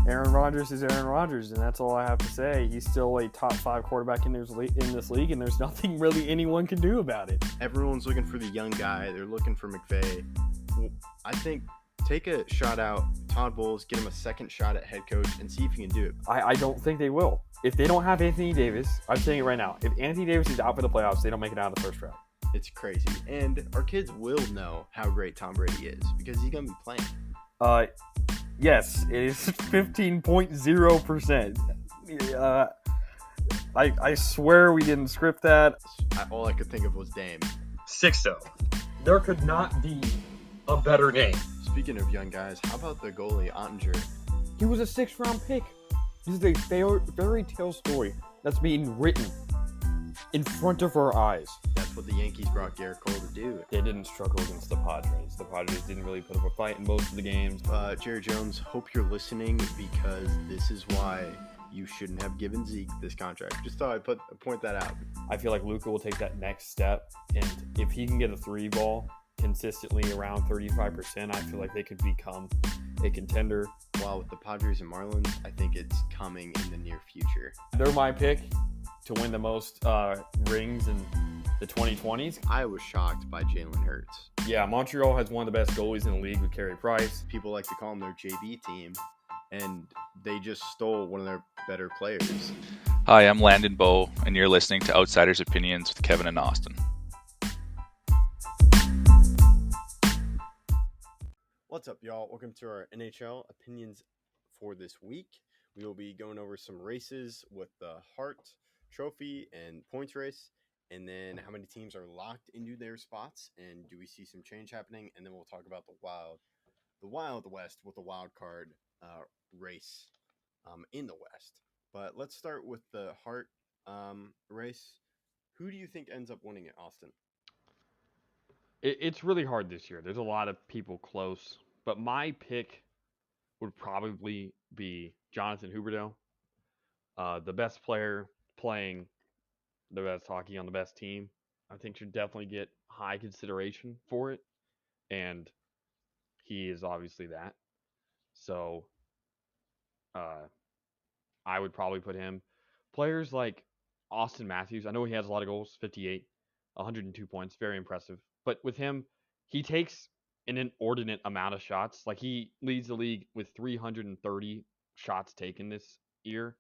Aaron Rodgers is Aaron Rodgers, and that's all I have to say. He's still a top 5 quarterback in this league, and there's nothing really anyone can do about it. Everyone's looking for the young guy. They're looking for McVay. Well, I think take a shot out Todd Bowles, get him a second shot at head coach, and see if he can do it. I don't think they will. If they don't have Anthony Davis, I'm saying it right now. If Anthony Davis is out for the playoffs, they don't make it out of the first round. It's crazy. And our kids will know how great Tom Brady is because he's going to be playing. Yes, it is 15.0%. I swear we didn't script that. All I could think of was Dame. 6-0. There could not be a better name. Speaking of young guys, how about the goalie, Ottinger? He was a 6th-round pick. This is a fairy tale story that's being written in front of our eyes. That's what the Yankees brought Garrett Cole to do. They didn't struggle against the Padres. The Padres didn't really put up a fight in most of the games. Jerry Jones, hope you're listening because this is why you shouldn't have given Zeke this contract. Just thought I'd point that out. I feel like Luka will take that next step, and if he can get a 3-ball consistently around 35%, I feel like they could become a contender. While with the Padres and Marlins, I think it's coming in the near future. They're my pick to win the most rings in the 2020s. I was shocked by Jalen Hurts. Yeah, Montreal has one of the best goalies in the league with Carey Price. People like to call them their JV team, and they just stole one of their better players. Hi, I'm Landon Bowe, and you're listening to Outsiders Opinions with Kevin and Austin. What's up, y'all? Welcome to our NHL Opinions for this week. We will be going over some races with the Hart Trophy and points race, and then how many teams are locked into their spots, and do we see some change happening? And then we'll talk about the Wild West with the wild card race in the West. But let's start with the Hart race. Who do you think ends up winning it, Austin? It's really hard this year. There's a lot of people close, but my pick would probably be Jonathan Huberdeau, the best player playing the best hockey on the best team. I think should definitely get high consideration for it, and he is obviously that. So I would probably put him. Players like Austin Matthews, I know he has a lot of goals, 58, 102 points, very impressive. But with him, he takes an inordinate amount of shots. Like, he leads the league with 330 shots taken this year.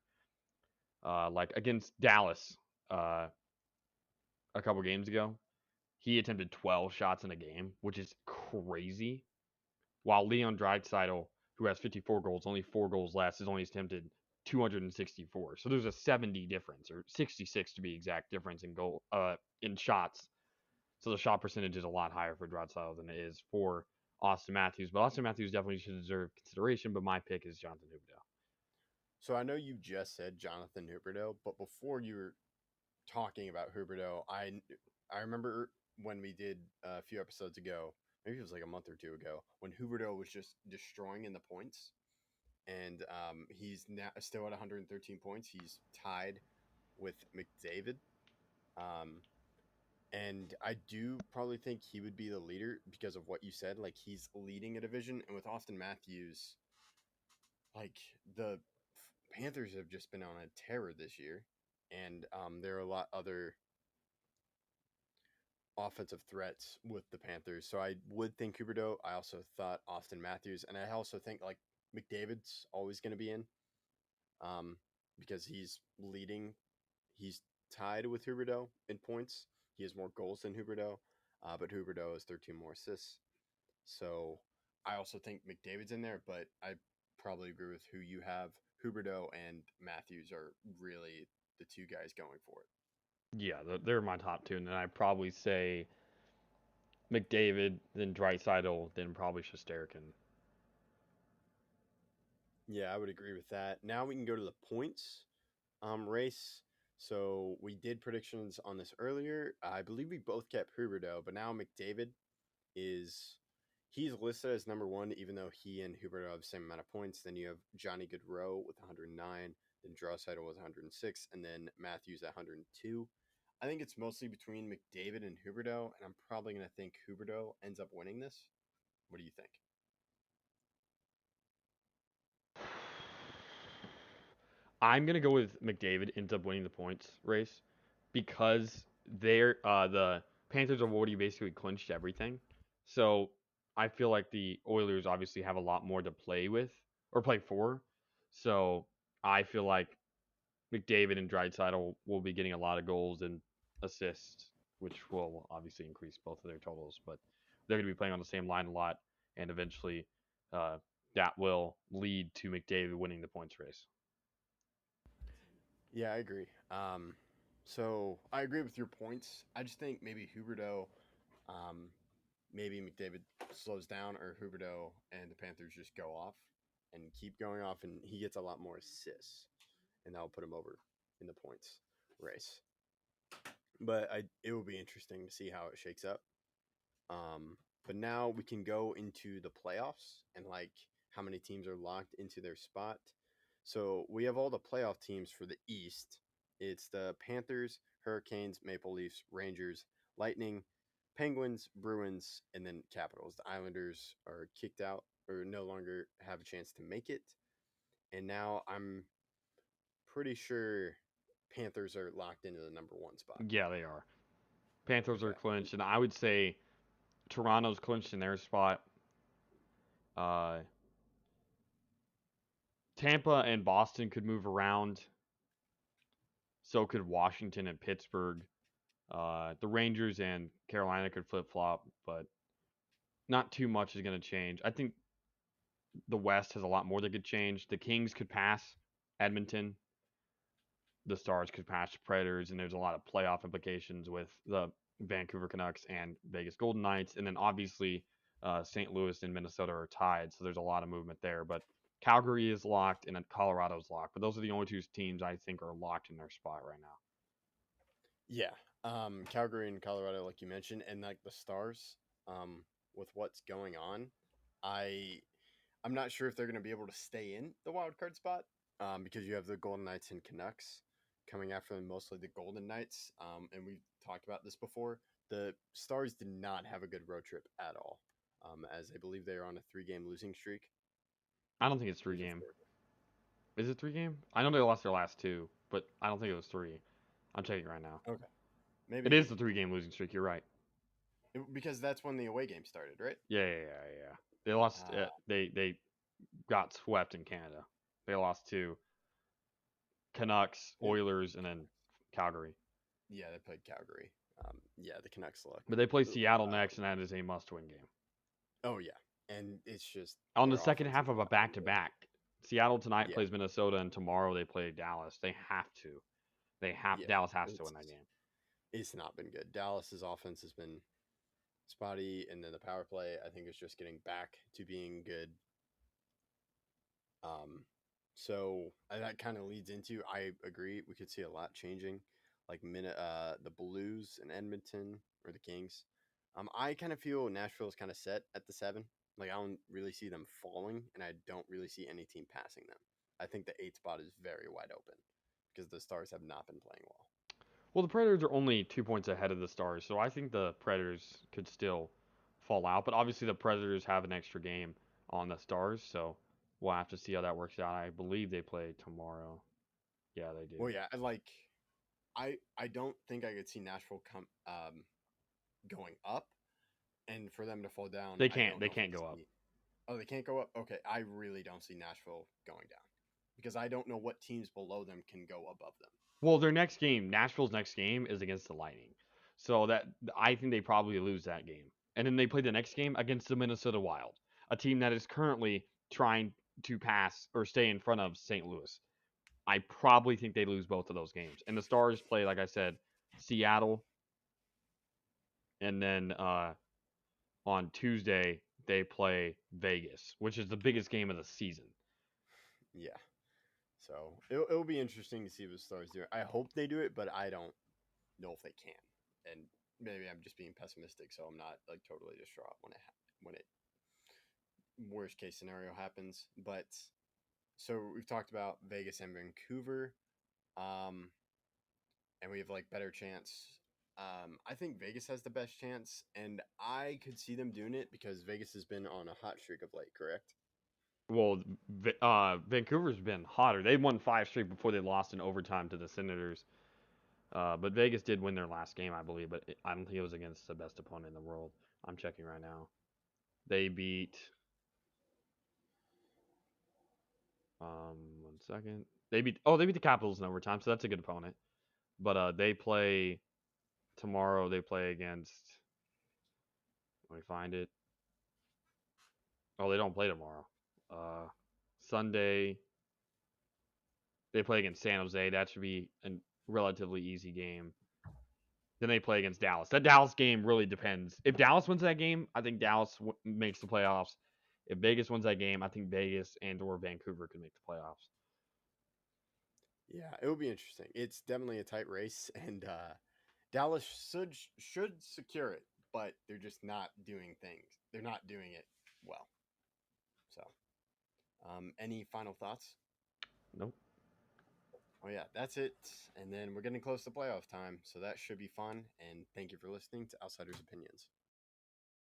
Like against Dallas a couple games ago, he attempted 12 shots in a game, which is crazy. While Leon Draisaitl, who has 54 goals, only 4 goals less, has only attempted 264. So there's a 70 difference, or 66 to be exact, difference in shots. So the shot percentage is a lot higher for Draisaitl than it is for Austin Matthews. But Austin Matthews definitely should deserve consideration, but my pick is Jonathan Huberdeau. So I know you just said Jonathan Huberdeau, but before you were talking about Huberdeau, I remember when we did a few episodes ago, maybe it was like a month or two ago, when Huberdeau was just destroying in the points. And he's now still at 113 points. He's tied with McDavid. And I do probably think he would be the leader because of what you said. Like, he's leading a division. And with Austin Matthews, like, the Panthers have just been on a terror this year. And there are a lot other offensive threats with the Panthers. So I would think Huberdeau. I also thought Austin Matthews. And I also think, like, McDavid's always going to be in because he's leading. He's tied with Huberdeau in points. He has more goals than Huberdeau, but Huberdeau has 13 more assists. So I also think McDavid's in there, but I probably agree with who you have. Huberdeau and Matthews are really the two guys going for it. Yeah, they're my top two, and then I'd probably say McDavid, then Draisaitl, then probably Shesterkin. Yeah, I would agree with that. Now we can go to the points race. So we did predictions on this earlier. I believe we both kept Huberdeau, but now McDavid he's listed as number 1, even though he and Huberdeau have the same amount of points. Then you have Johnny Gaudreau with 109, then Draisaitl with 106, and then Matthews at 102. I think it's mostly between McDavid and Huberdeau, and I'm probably going to think Huberdeau ends up winning this. What do you think? I'm gonna go with McDavid ends up winning the points race because the Panthers have already basically clinched everything. So I feel like the Oilers obviously have a lot more to play with or play for. So I feel like McDavid and Draisaitl will be getting a lot of goals and assists, which will obviously increase both of their totals. But they're going to be playing on the same line a lot, and eventually uh, that will lead to McDavid winning the points race. Yeah, I agree. So I agree with your points. I just think maybe Huberdeau, um, maybe McDavid slows down, or Huberdeau and the Panthers just go off and keep going off, and he gets a lot more assists, and that'll put him over in the points race. But it will be interesting to see how it shakes up. But now we can go into the playoffs and like how many teams are locked into their spot. So we have all the playoff teams for the East. It's the Panthers, Hurricanes, Maple Leafs, Rangers, Lightning, Penguins, Bruins, and then Capitals. The Islanders are kicked out or no longer have a chance to make it. And now I'm pretty sure Panthers are locked into the number one spot. Yeah, they are. Panthers are Okay. clinched, and I would say Toronto's clinched in their spot. Uh, Tampa and Boston could move around. So could Washington and Pittsburgh. The Rangers and Carolina could flip flop, but not too much is going to change. I think the West has a lot more that could change. The Kings could pass Edmonton. The Stars could pass the Predators, and there's a lot of playoff implications with the Vancouver Canucks and Vegas Golden Knights. And then obviously St. Louis and Minnesota are tied, so there's a lot of movement there. But Calgary is locked, and then Colorado's locked. But those are the only two teams I think are locked in their spot right now. Yeah. Calgary and Colorado, like you mentioned, and like the Stars, with what's going on, I I'm not sure if they're going to be able to stay in the wild card spot, because you have the Golden Knights and Canucks coming after them, mostly the Golden Knights. And we've talked about this before. The Stars did not have a good road trip at all, as I believe they are on a 3-game losing streak. I don't think it's three Which is game. Is it 3 game? I know they lost their last two, but I don't think it was three. I'm checking right now. okay. It Maybe is the 3 game losing streak. You're right. because that's when the away game started, right? Yeah. They lost. Uh, They got swept in Canada. They lost to Canucks, yep. Oilers, and then Calgary. Yeah, they played Calgary. Yeah, the Canucks look. But they play Seattle next, and that is a must-win game. Oh yeah, and it's just On the their second offense half is of a not very good. back-to-back, Seattle tonight Yeah, plays Minnesota, and tomorrow they play Dallas. They have to. yeah, Dallas has to it's win that game. it's not been good. Dallas's offense has been spotty, and then the power play I think is just getting back to being good. Um, so that kind of leads into I agree we could see a lot changing, like the Blues and Edmonton or the Kings. I kind of feel Nashville is kind of set at the 7. Like I don't really see them falling, and I don't really see any team passing them. I think the 8 spot is very wide open because the Stars have not been playing well. Well, the Predators are only 2 points ahead of the Stars, so I think the Predators could still fall out. But obviously, the Predators have an extra game on the Stars, so we'll have to see how that works out. I believe they play tomorrow. Yeah, they do. Well, yeah, I don't think I could see Nashville come going up, and for them to fall down, They I can't. don't They know if I can't go up. see. Oh, they can't go up. Okay, I really don't see Nashville going down because I don't know what teams below them can go above them. Well, their next game, Nashville's next game, is against the Lightning, so that I think they probably lose that game, and then they play the next game against the Minnesota Wild, a team that is currently trying to pass or stay in front of St. Louis. I probably think they lose both of those games. And the Stars play, like I said, Seattle, and then on Tuesday they play Vegas, which is the biggest game of the season. Yeah, so it'll be interesting to see what the Stars do. I hope they do it, but I don't know if they can. And maybe I'm just being pessimistic, so I'm not like totally distraught when it worst case scenario happens. But so we've talked about Vegas and Vancouver, um, and we have like better chance. I think Vegas has the best chance, and I could see them doing it because Vegas has been on a hot streak of late. Correct? Well, Vancouver's been hotter. They won 5 straight before they lost in overtime to the Senators. But Vegas did win their last game, I believe, but I don't think it was against the best opponent in the world. I'm checking right now. They beat. 1 second. They beat the Capitals in overtime, so that's a good opponent. But they play tomorrow. They play against. Let me find it. Oh, they don't play tomorrow. Sunday they play against San Jose. That should be a relatively easy game. Then they play against Dallas. That Dallas game really depends. If Dallas wins that game, I think Dallas makes the playoffs. If Vegas wins that game, I think Vegas and/or Vancouver could make the playoffs. Yeah, it will be interesting. It's definitely a tight race, and Dallas should secure it, but they're just not doing things. They're not doing it well. So, any final thoughts? Nope. Oh yeah, that's it. And then we're getting close to playoff time, so that should be fun. And thank you for listening to Outsiders Opinions.